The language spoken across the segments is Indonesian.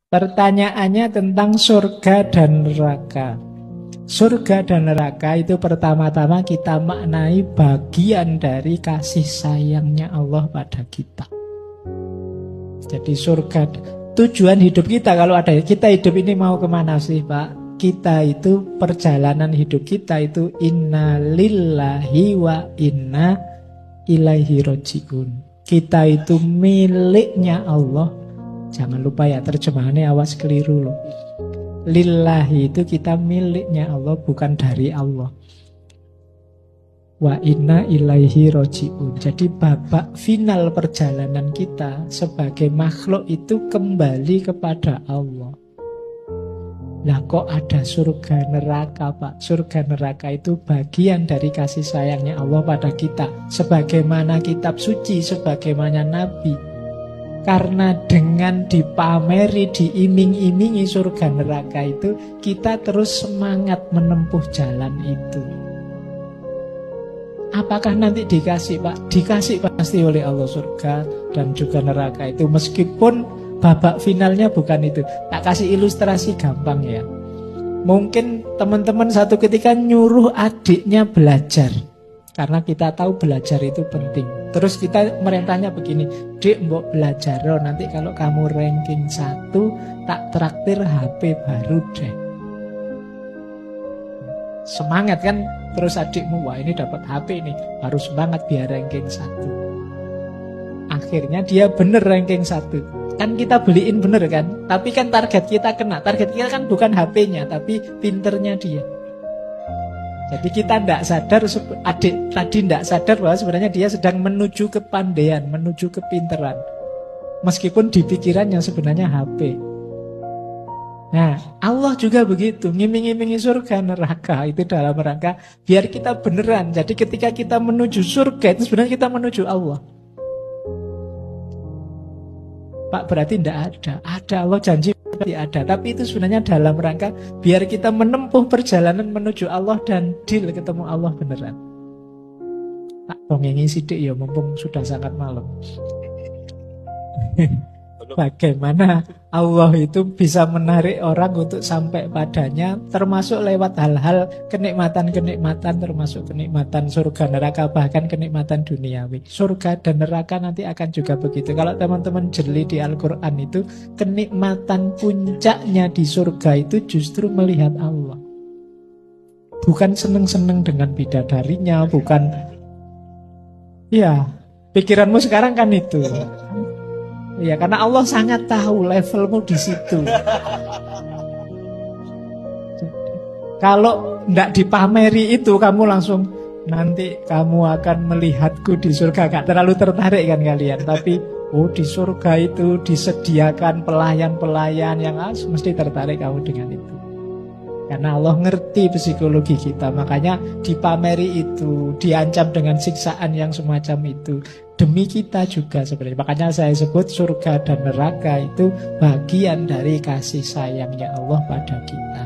Pertanyaannya tentang surga dan neraka. Surga dan neraka itu pertama-tama kita maknai bagian dari kasih sayangnya Allah pada kita. Jadi surga, tujuan hidup kita kalau ada, kita hidup ini mau kemana sih Pak? Kita itu, perjalanan hidup kita itu inna lillahi wa inna ilaihi roji'un. Kita itu miliknya Allah. Jangan lupa ya terjemahannya, awas keliru loh. Lillahi itu kita miliknya Allah, bukan dari Allah. Wa inna ilaihi roji'un. Jadi babak final perjalanan kita sebagai makhluk itu kembali kepada Allah. Lah kok ada surga neraka Pak? Surga neraka itu bagian dari kasih sayangnya Allah pada kita. Sebagaimana kitab suci, sebagaimana Nabi. Karena dengan dipameri, diiming-imingi surga neraka itu, kita terus semangat menempuh jalan itu. Apakah nanti dikasih Pak? Dikasih pasti oleh Allah surga dan juga neraka itu. Meskipun babak finalnya bukan itu. Tak kasih ilustrasi gampang ya. Mungkin teman-teman satu ketika nyuruh adiknya belajar. Karena kita tahu belajar itu penting. Terus kita merintahnya begini, Dek mbok belajar loh, nanti kalau kamu ranking 1 tak traktir HP baru deh. Semangat kan? Terus adikmu, wah ini dapat HP nih, harus semangat biar ranking 1. Akhirnya dia bener ranking 1. Kan kita beliin bener kan? Tapi kan target kita kena. Target kita kan bukan HP-nya, tapi pinternya dia. Jadi kita tidak sadar, adik tadi tidak sadar bahwa sebenarnya dia sedang menuju kepandaian, menuju kepinteran. Meskipun di pikirannya sebenarnya HP. Nah, Allah juga begitu, ngiming-ngimingi surga neraka itu dalam rangka biar kita beneran. Jadi ketika kita menuju surga itu sebenarnya kita menuju Allah. Pak, berarti tidak ada. Ada, Allah janji berarti ada. Tapi itu sebenarnya dalam rangka biar kita menempuh perjalanan menuju Allah dan deal ketemu Allah beneran. Tak dongengi sidik ya, mumpung sudah sangat malam. Bagaimana Allah itu bisa menarik orang untuk sampai padanya, termasuk lewat hal-hal kenikmatan-kenikmatan, termasuk kenikmatan surga neraka, bahkan kenikmatan duniawi. Surga dan neraka nanti akan juga begitu. Kalau teman-teman jeli di Al-Quran itu, kenikmatan puncaknya di surga itu justru melihat Allah. Bukan seneng-seneng dengan bidadarinya, bukan. Ya, pikiranmu sekarang kan itu. Ya, karena Allah sangat tahu levelmu di situ. Kalau tidak dipameri itu, kamu langsung nanti kamu akan melihatku di surga. Gak terlalu tertarik kan kalian. Tapi di surga itu disediakan pelayan-pelayan yang mesti tertarik kamu dengan itu. Karena Allah ngerti psikologi kita. Makanya dipameri itu, diancam dengan siksaan yang semacam itu. Demi kita juga sebenarnya. Makanya saya sebut surga dan neraka itu bagian dari kasih sayangnya Allah pada kita.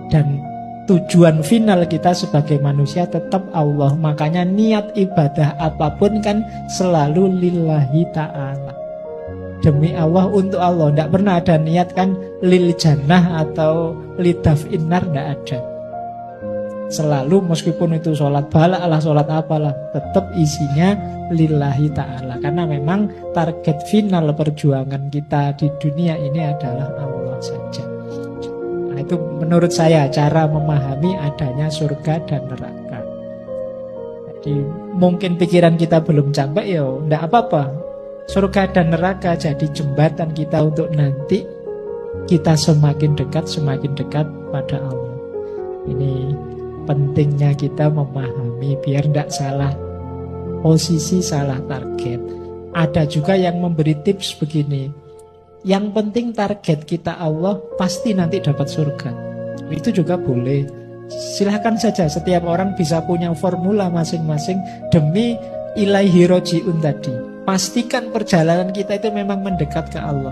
Dan tujuan final kita sebagai manusia tetap Allah. Makanya niat ibadah apapun kan selalu lillahi ta'ala. Demi Allah, untuk Allah. Tidak pernah ada niat kan lil jannah atau lidaf innar, tidak ada. Selalu meskipun itu sholat bala lah, sholat apalah, tetap isinya lillahi ta'ala. Karena memang target final perjuangan kita di dunia ini adalah Allah saja. Nah, itu menurut saya cara memahami adanya surga dan neraka. Jadi mungkin pikiran kita belum sampai, ya enggak apa-apa. Surga dan neraka jadi jembatan kita untuk nanti kita semakin dekat pada Allah. Ini pentingnya kita memahami biar tidak salah posisi, salah target. Ada juga yang memberi tips begini, yang penting target kita Allah, pasti nanti dapat surga. Itu juga boleh. Silahkan saja, setiap orang bisa punya formula masing-masing demi ilaihi roji'un tadi. Pastikan perjalanan kita itu memang mendekat ke Allah.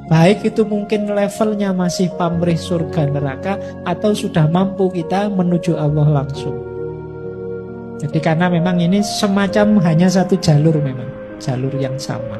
Baik itu mungkin levelnya masih pamrih surga neraka, atau sudah mampu kita menuju Allah langsung. Jadi karena memang ini semacam hanya satu jalur, memang jalur yang sama.